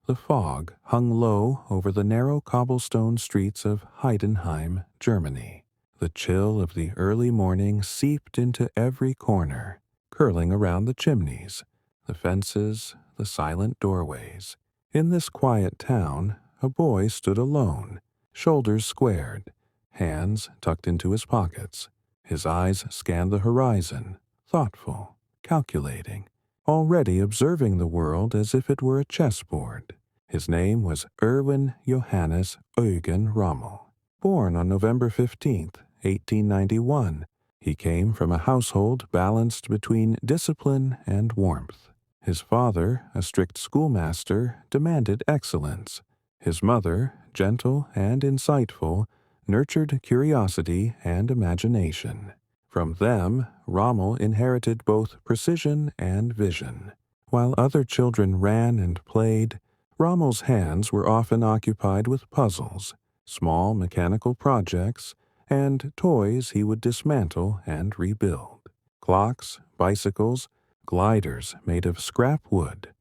The fog hung low over the narrow cobblestone streets of Heidenheim, Germany. The chill of the early morning seeped into every corner, curling around the chimneys, the fences, the silent doorways. In this quiet town, a boy stood alone, shoulders squared, hands tucked into his pockets. His eyes scanned the horizon, thoughtful, calculating, already observing the world as if it were a chessboard. His name was Erwin Johannes Eugen Rommel. Born on November 15th, 1891, he came from a household balanced between discipline and warmth. His father, a strict schoolmaster, demanded excellence. His mother, gentle and insightful, nurtured curiosity and imagination. From them, Rommel inherited both precision and vision. While other children ran and played, Rommel's hands were often occupied with puzzles, small mechanical projects, and toys he would dismantle and rebuild. Clocks, bicycles, gliders made of scrap wood.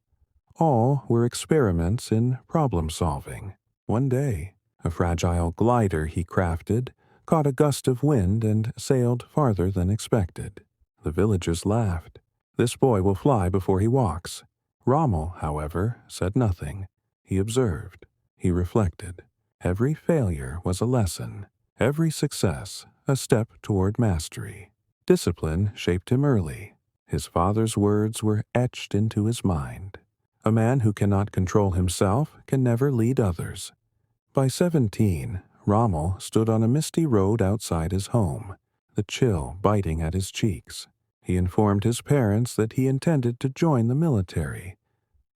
All were experiments in problem-solving. One day, a fragile glider he crafted caught a gust of wind and sailed farther than expected. The villagers laughed. "This boy will fly before he walks." Rommel, however, said nothing. He observed. He reflected. Every failure was a lesson. Every success a step toward mastery. Discipline shaped him early. His father's words were etched into his mind. A man who cannot control himself can never lead others. By 17, Rommel stood on a misty road outside his home, the chill biting at his cheeks. He informed his parents that he intended to join the military,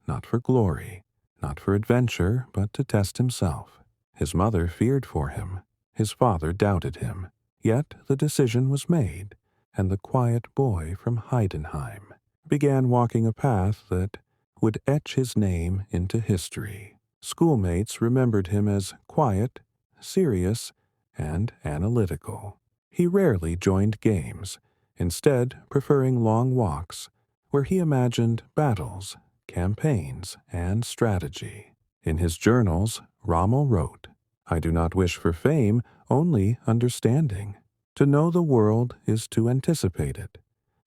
not for glory, not for adventure, but to test himself. His mother feared for him. His father doubted him. Yet the decision was made, and the quiet boy from Heidenheim began walking a path that would etch his name into history. Schoolmates remembered him as quiet, serious, and analytical. He rarely joined games, instead preferring long walks, where he imagined battles, campaigns, and strategy. In his journals, Rommel wrote, "I do not wish for fame, only understanding. To know the world is to anticipate it,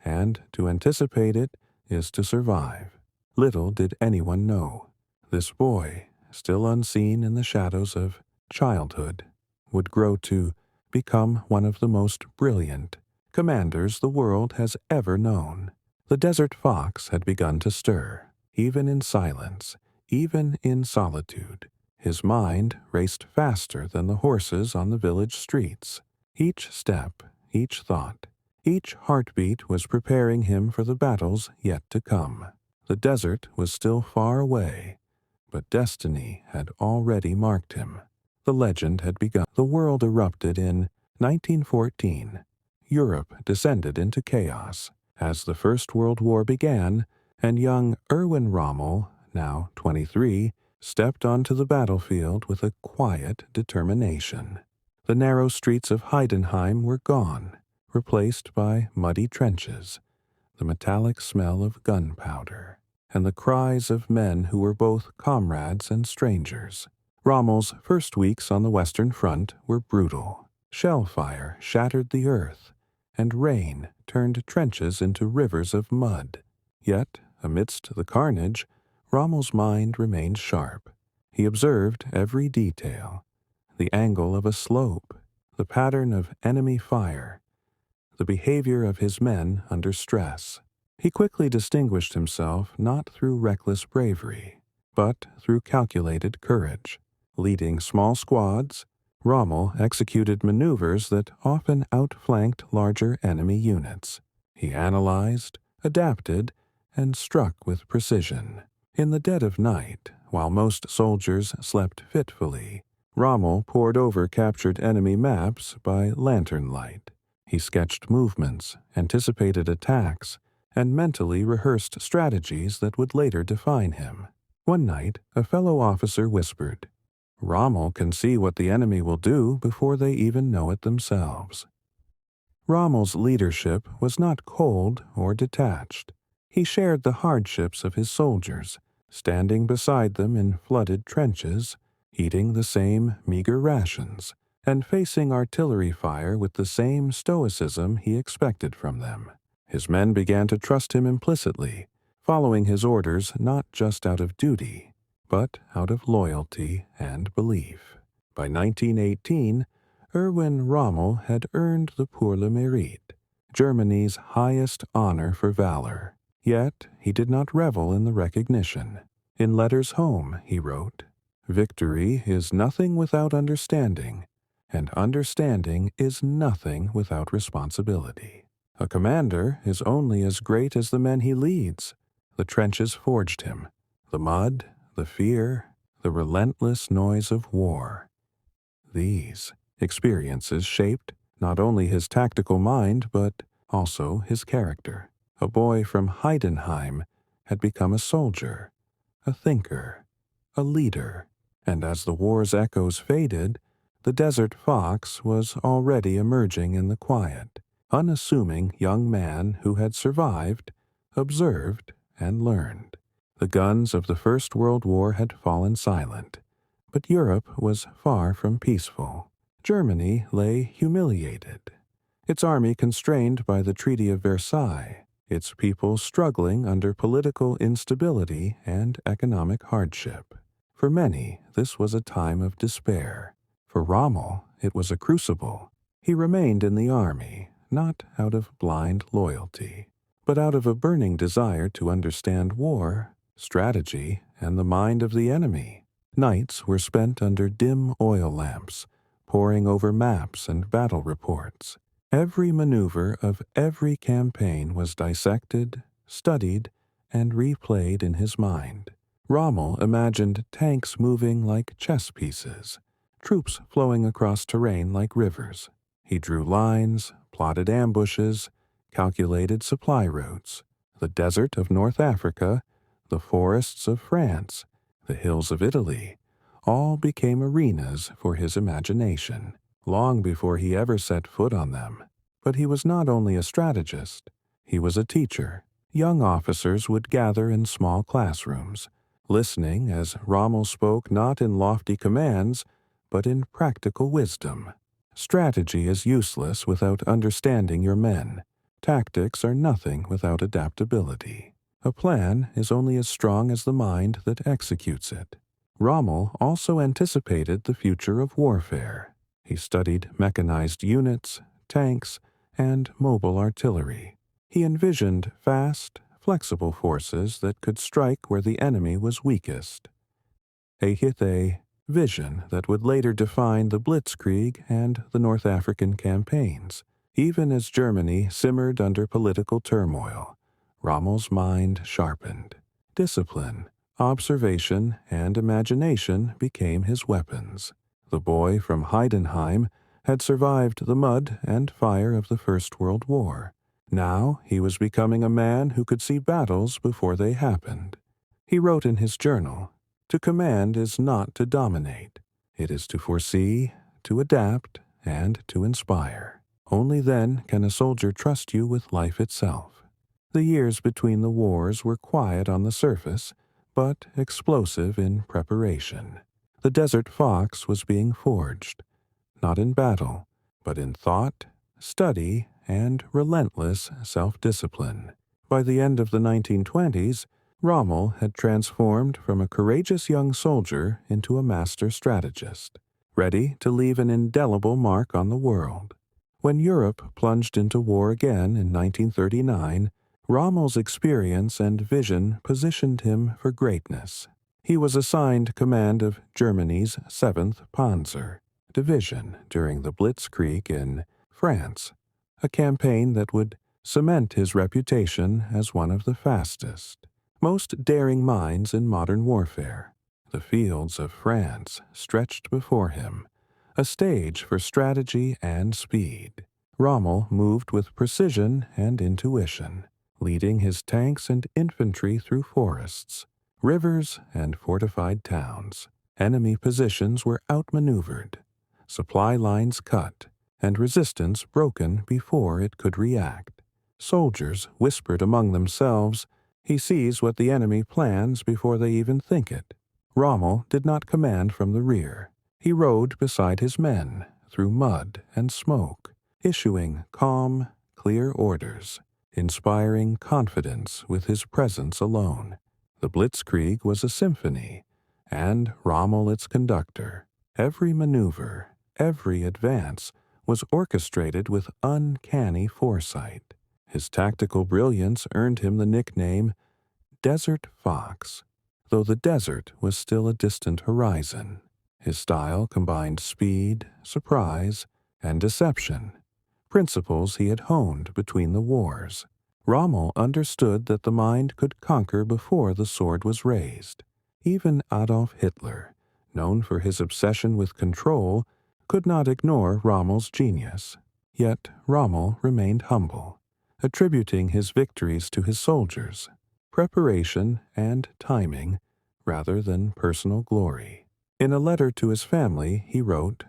and to anticipate it is to survive." Little did anyone know. This boy, still unseen in the shadows of childhood, would grow to become one of the most brilliant commanders the world has ever known. The desert fox had begun to stir, even in silence, even in solitude. His mind raced faster than the horses on the village streets. Each step, each thought, each heartbeat was preparing him for the battles yet to come. The desert was still far away, but destiny had already marked him. The legend had begun. The world erupted in 1914. Europe descended into chaos as the First World War began, and young Erwin Rommel, now 23, stepped onto the battlefield with a quiet determination. The narrow streets of Heidenheim were gone, replaced by muddy trenches, the metallic smell of gunpowder, and the cries of men who were both comrades and strangers. Rommel's first weeks on the Western Front were brutal. Shell fire shattered the earth, and rain turned trenches into rivers of mud. Yet, amidst the carnage, Rommel's mind remained sharp. He observed every detail: the angle of a slope, the pattern of enemy fire, the behavior of his men under stress. He quickly distinguished himself not through reckless bravery, but through calculated courage. Leading small squads, Rommel executed maneuvers that often outflanked larger enemy units. He analyzed, adapted, and struck with precision. In the dead of night, while most soldiers slept fitfully, Rommel pored over captured enemy maps by lantern light. He sketched movements, anticipated attacks, and mentally rehearsed strategies that would later define him. One night, a fellow officer whispered, "Rommel can see what the enemy will do before they even know it themselves." Rommel's leadership was not cold or detached. He shared the hardships of his soldiers, standing beside them in flooded trenches, eating the same meager rations, and facing artillery fire with the same stoicism he expected from them. His men began to trust him implicitly, following his orders not just out of duty, but out of loyalty and belief. By 1918, Erwin Rommel had earned the Pour le Mérite, Germany's highest honor for valor. Yet he did not revel in the recognition. In letters home, he wrote, "Victory is nothing without understanding, and understanding is nothing without responsibility. A commander is only as great as the men he leads. The trenches forged him, the mud, the fear, the relentless noise of war." These experiences shaped not only his tactical mind, but also his character. A boy from Heidenheim had become a soldier, a thinker, a leader, and as the war's echoes faded, the desert fox was already emerging in the quiet, unassuming young man who had survived, observed, and learned. The guns of the First World War had fallen silent, but Europe was far from peaceful. Germany lay humiliated, its army constrained by the Treaty of Versailles, its people struggling under political instability and economic hardship. For many, this was a time of despair. For Rommel, it was a crucible. He remained in the army, not out of blind loyalty, but out of a burning desire to understand war, strategy, and the mind of the enemy. Nights were spent under dim oil lamps, poring over maps and battle reports. Every maneuver of every campaign was dissected, studied, and replayed in his mind. Rommel imagined tanks moving like chess pieces, troops flowing across terrain like rivers. He drew lines, plotted ambushes, calculated supply routes. The desert of North Africa, the forests of France, the hills of Italy, all became arenas for his imagination, long before he ever set foot on them. But he was not only a strategist, he was a teacher. Young officers would gather in small classrooms, listening as Rommel spoke not in lofty commands, but in practical wisdom. Strategy is useless without understanding your men. Tactics are nothing without adaptability. A plan is only as strong as the mind that executes it. Rommel also anticipated the future of warfare. He studied mechanized units, tanks, and mobile artillery. He envisioned fast, flexible forces that could strike where the enemy was weakest. A vision that would later define the Blitzkrieg and the North African campaigns. Even as Germany simmered under political turmoil, Rommel's mind sharpened. Discipline, observation, and imagination became his weapons. The boy from Heidenheim had survived the mud and fire of the First World War. Now he was becoming a man who could see battles before they happened. He wrote in his journal, "To command is not to dominate. It is to foresee, to adapt, and to inspire. Only then can a soldier trust you with life itself." The years between the wars were quiet on the surface, but explosive in preparation. The desert fox was being forged, not in battle, but in thought, study, and relentless self-discipline. By the end of the 1920s, Rommel had transformed from a courageous young soldier into a master strategist, ready to leave an indelible mark on the world. When Europe plunged into war again in 1939, Rommel's experience and vision positioned him for greatness. He was assigned command of Germany's 7th Panzer Division during the Blitzkrieg in France, a campaign that would cement his reputation as one of the fastest, most daring minds in modern warfare. The fields of France stretched before him, a stage for strategy and speed. Rommel moved with precision and intuition, leading his tanks and infantry through forests, rivers, and fortified towns. Enemy positions were outmaneuvered, supply lines cut, and resistance broken before it could react. Soldiers whispered among themselves, He sees what the enemy plans before they even think it. Rommel did not command from the rear. He rode beside his men through mud and smoke, issuing calm, clear orders, inspiring confidence with his presence alone. The Blitzkrieg was a symphony, and Rommel its conductor. Every maneuver, every advance was orchestrated with uncanny foresight. His tactical brilliance earned him the nickname Desert Fox, though the desert was still a distant horizon. His style combined speed, surprise, and deception, principles he had honed between the wars. Rommel understood that the mind could conquer before the sword was raised. Even Adolf Hitler, known for his obsession with control, could not ignore Rommel's genius. Yet Rommel remained humble, attributing his victories to his soldiers, preparation and timing, rather than personal glory. In a letter to his family, he wrote,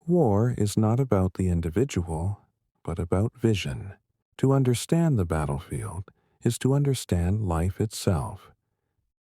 "War is not about the individual, but about vision. To understand the battlefield is to understand life itself,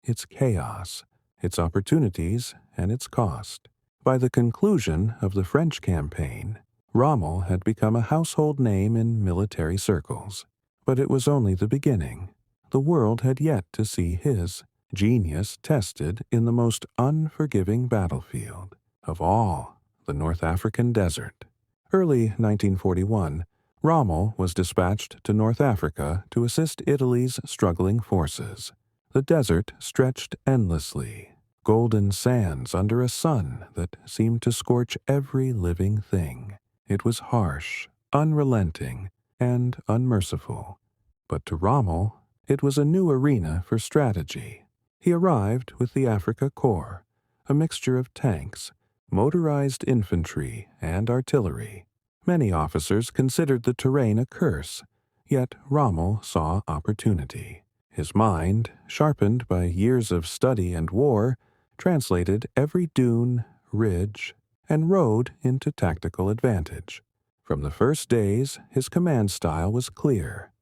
its chaos, its opportunities, and its cost." By the conclusion of the French campaign, Rommel had become a household name in military circles. But it was only the beginning. The world had yet to see his genius tested in the most unforgiving battlefield of all, the North African desert. Early 1941, Rommel was dispatched to North Africa to assist Italy's struggling forces. The desert stretched endlessly, golden sands under a sun that seemed to scorch every living thing. It was harsh, unrelenting, and unmerciful. But to Rommel, it was a new arena for strategy. He arrived with the Afrika Korps, a mixture of tanks, motorized infantry, and artillery. Many officers considered the terrain a curse, yet Rommel saw opportunity. His mind, sharpened by years of study and war, translated every dune, ridge, and road into tactical advantage. From the first days, his command style was clear: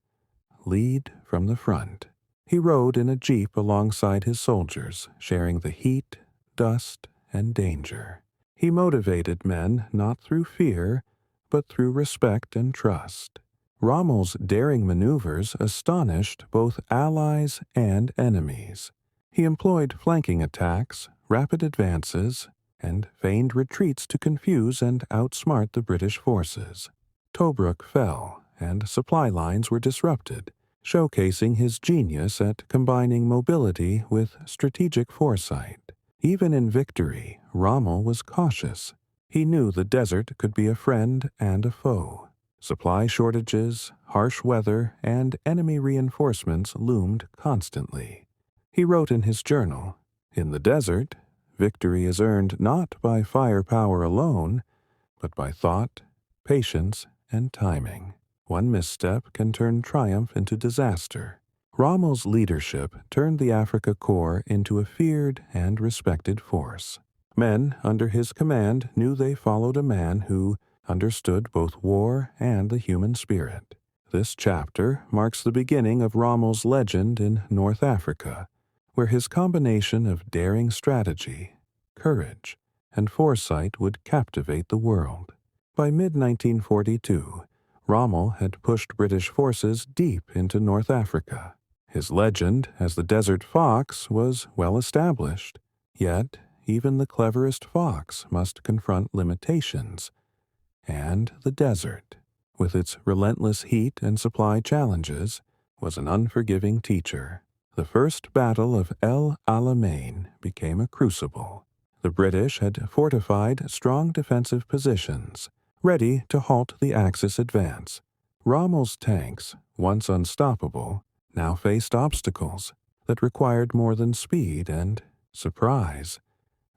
lead from the front. He rode in a jeep alongside his soldiers, sharing the heat, dust, and danger. He motivated men not through fear, but through respect and trust. Rommel's daring maneuvers astonished both allies and enemies. He employed flanking attacks, rapid advances, and feigned retreats to confuse and outsmart the British forces. Tobruk fell, and supply lines were disrupted, showcasing his genius at combining mobility with strategic foresight. Even in victory, Rommel was cautious. He knew the desert could be a friend and a foe. Supply shortages, harsh weather, and enemy reinforcements loomed constantly. He wrote in his journal, "In the desert, victory is earned not by firepower alone, but by thought, patience, and timing. One misstep can turn triumph into disaster." Rommel's leadership turned the Afrika Korps into a feared and respected force. Men under his command knew they followed a man who understood both war and the human spirit. This chapter marks the beginning of Rommel's legend in North Africa, where his combination of daring strategy, courage, and foresight would captivate the world. By mid-1942, Rommel had pushed British forces deep into North Africa. His legend as the Desert Fox was well established, yet even the cleverest fox must confront limitations. And the desert, with its relentless heat and supply challenges, was an unforgiving teacher. The first battle of El Alamein became a crucible. The British had fortified strong defensive positions, ready to halt the Axis advance. Rommel's tanks, once unstoppable, now faced obstacles that required more than speed and surprise.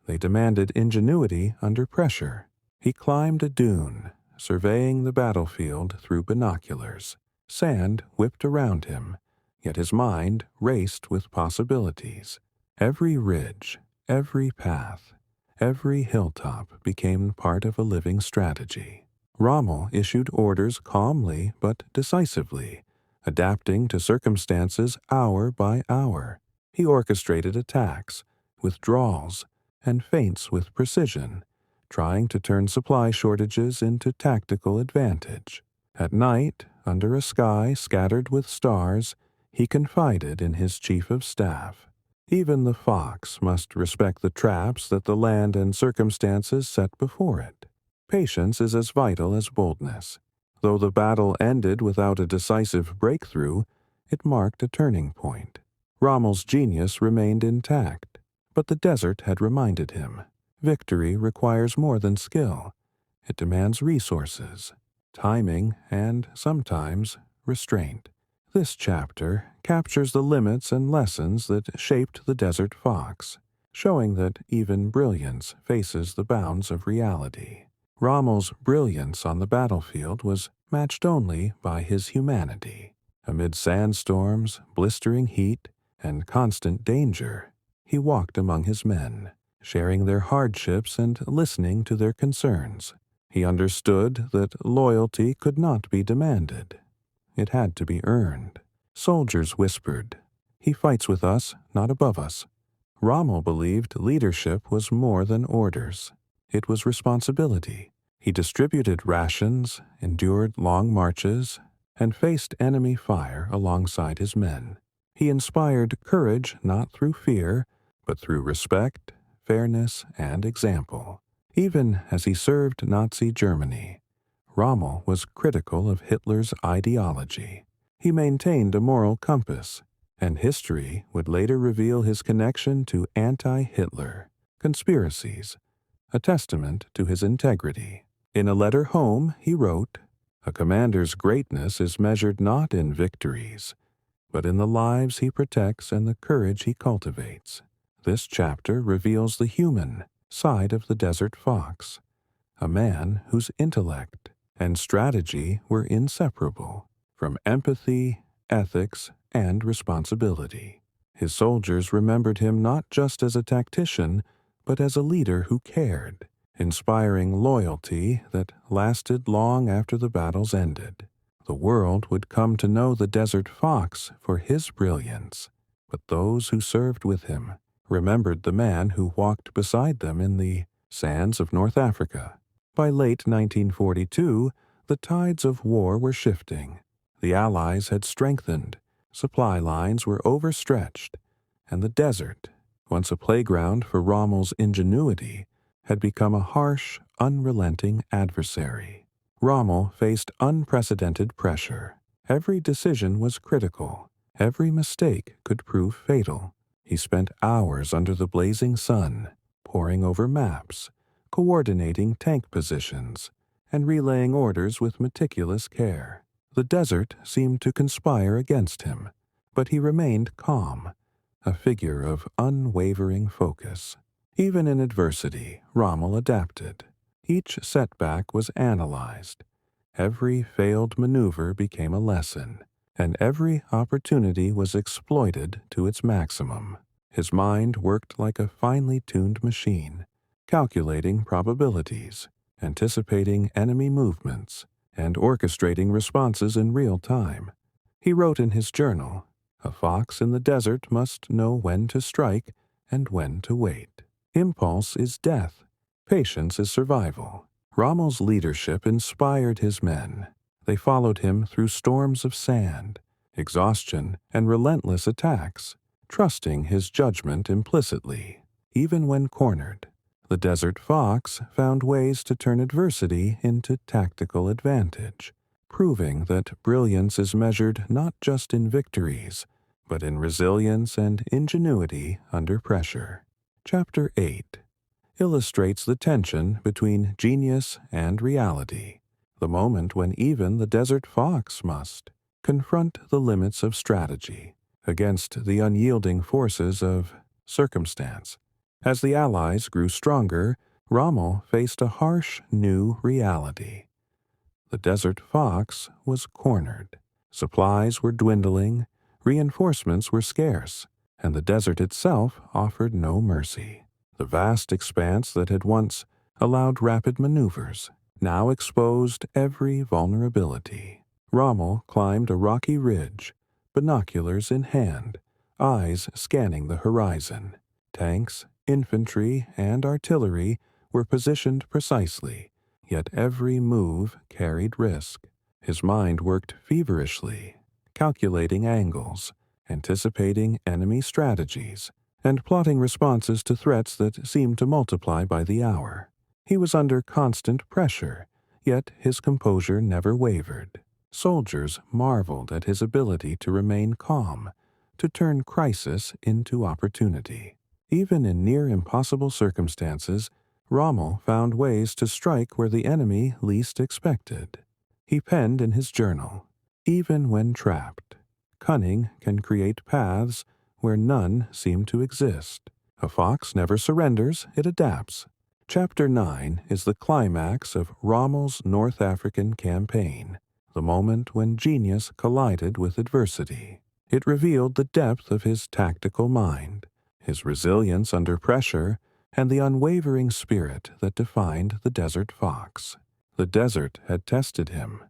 They demanded ingenuity under pressure. He climbed a dune, surveying the battlefield through binoculars. Sand whipped around him, yet his mind raced with possibilities. Every ridge, every path, every hilltop became part of a living strategy. Rommel issued orders calmly but decisively, adapting to circumstances hour by hour. He orchestrated attacks, withdrawals, and feints with precision, trying to turn supply shortages into tactical advantage. At night, under a sky scattered with stars, he confided in his chief of staff. Even the fox must respect the traps that the land and circumstances set before it. Patience is as vital as boldness. Though the battle ended without a decisive breakthrough, it marked a turning point. Rommel's genius remained intact, but the desert had reminded him. Victory requires more than skill. It demands resources, timing, and, sometimes, restraint. This chapter captures the limits and lessons that shaped the desert fox, showing that even brilliance faces the bounds of reality. Rommel's brilliance on the battlefield was matched only by his humanity. Amid sandstorms, blistering heat, and constant danger, he walked among his men, sharing their hardships and listening to their concerns. He understood that loyalty could not be demanded. It had to be earned. Soldiers whispered, "He fights with us, not above us." Rommel believed leadership was more than orders. It was responsibility. He distributed rations, endured long marches, and faced enemy fire alongside his men. He inspired courage not through fear, but through respect, fairness, and example. Even as he served Nazi Germany, Rommel was critical of Hitler's ideology. He maintained a moral compass, and history would later reveal his connection to anti-Hitler conspiracies, a testament to his integrity. In a letter home, he wrote, "A commander's greatness is measured not in victories, but in the lives he protects and the courage he cultivates." This chapter reveals the human side of the desert fox, a man whose intellect and strategy were inseparable from empathy, ethics, and responsibility. His soldiers remembered him not just as a tactician, but as a leader who cared, inspiring loyalty that lasted long after the battles ended. The world would come to know the desert fox for his brilliance, but those who served with him remembered the man who walked beside them in the sands of North Africa. By late 1942, the tides of war were shifting. The Allies had strengthened, supply lines were overstretched, and the desert, once a playground for Rommel's ingenuity, had become a harsh, unrelenting adversary. Rommel faced unprecedented pressure. Every decision was critical. Every mistake could prove fatal. He spent hours under the blazing sun, poring over maps, coordinating tank positions, and relaying orders with meticulous care. The desert seemed to conspire against him, but he remained calm, a figure of unwavering focus. Even in adversity, Rommel adapted. Each setback was analyzed. Every failed maneuver became a lesson, and every opportunity was exploited to its maximum. His mind worked like a finely tuned machine, calculating probabilities, anticipating enemy movements, and orchestrating responses in real time. He wrote in his journal, "A fox in the desert must know when to strike and when to wait. Impulse is death. Patience is survival." Rommel's leadership inspired his men. They followed him through storms of sand, exhaustion, and relentless attacks, trusting his judgment implicitly. Even when cornered, the desert fox found ways to turn adversity into tactical advantage, proving that brilliance is measured not just in victories, but in resilience and ingenuity under pressure. Chapter 8 illustrates the tension between genius and reality, the moment when even the desert fox must confront the limits of strategy against the unyielding forces of circumstance. As the Allies grew stronger, Rommel faced a harsh new reality. The desert fox was cornered. Supplies were dwindling, reinforcements were scarce, and the desert itself offered no mercy. The vast expanse that had once allowed rapid maneuvers now exposed every vulnerability. Rommel climbed a rocky ridge, binoculars in hand, eyes scanning the horizon. Tanks, infantry, and artillery were positioned precisely, yet every move carried risk. His mind worked feverishly, calculating angles, anticipating enemy strategies, and plotting responses to threats that seemed to multiply by the hour. He was under constant pressure, yet his composure never wavered. Soldiers marveled at his ability to remain calm, to turn crisis into opportunity. Even in near-impossible circumstances, Rommel found ways to strike where the enemy least expected. He penned in his journal, "Even when trapped, cunning can create paths where none seem to exist. A fox never surrenders, it adapts." Chapter 9 is the climax of Rommel's North African campaign, the moment when genius collided with adversity. It revealed the depth of his tactical mind, his resilience under pressure, and the unwavering spirit that defined the desert fox. The desert had tested him.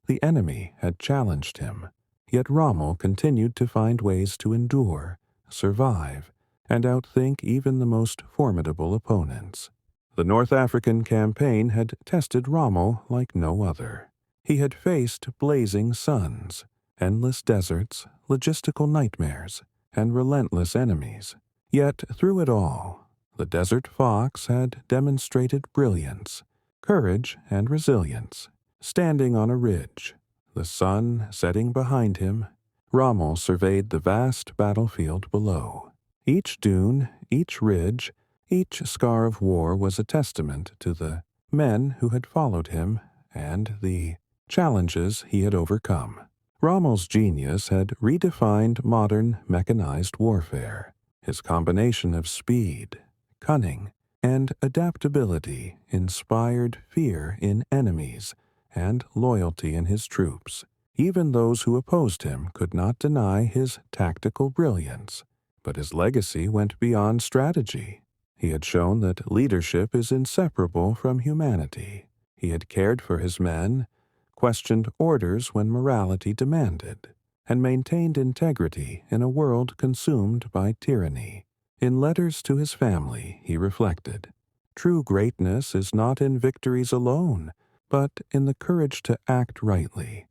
The enemy had challenged him. Yet Rommel continued to find ways to endure, survive, and outthink even the most formidable opponents. The North African campaign had tested Rommel like no other. He had faced blazing suns, endless deserts, logistical nightmares, and relentless enemies. Yet through it all, the desert fox had demonstrated brilliance, courage, and resilience. Standing on a ridge, the sun setting behind him, Rommel surveyed the vast battlefield below. Each dune, each ridge, each scar of war was a testament to the men who had followed him and the challenges he had overcome. Rommel's genius had redefined modern mechanized warfare. His combination of speed, cunning, and adaptability inspired fear in enemies and loyalty in his troops. Even those who opposed him could not deny his tactical brilliance, but his legacy went beyond strategy. He had shown that leadership is inseparable from humanity. He had cared for his men, questioned orders when morality demanded, and maintained integrity in a world consumed by tyranny. In letters to his family, he reflected, "True greatness is not in victories alone, but in the courage to act rightly,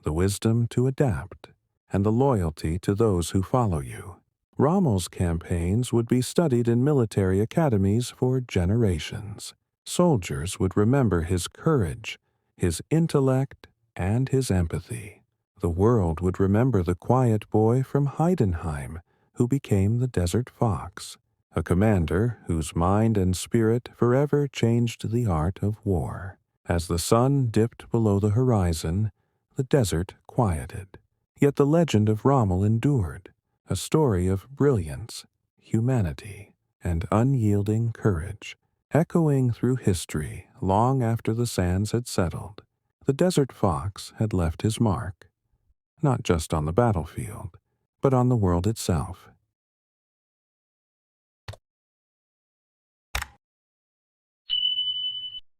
the wisdom to adapt, and the loyalty to those who follow you." Rommel's campaigns would be studied in military academies for generations. Soldiers would remember his courage, his intellect, and his empathy. The world would remember the quiet boy from Heidenheim who became the desert fox, a commander whose mind and spirit forever changed the art of war. As the sun dipped below the horizon, the desert quieted. Yet the legend of Rommel endured, a story of brilliance, humanity, and unyielding courage. Echoing through history long after the sands had settled, the desert fox had left his mark, not just on the battlefield, but on the world itself.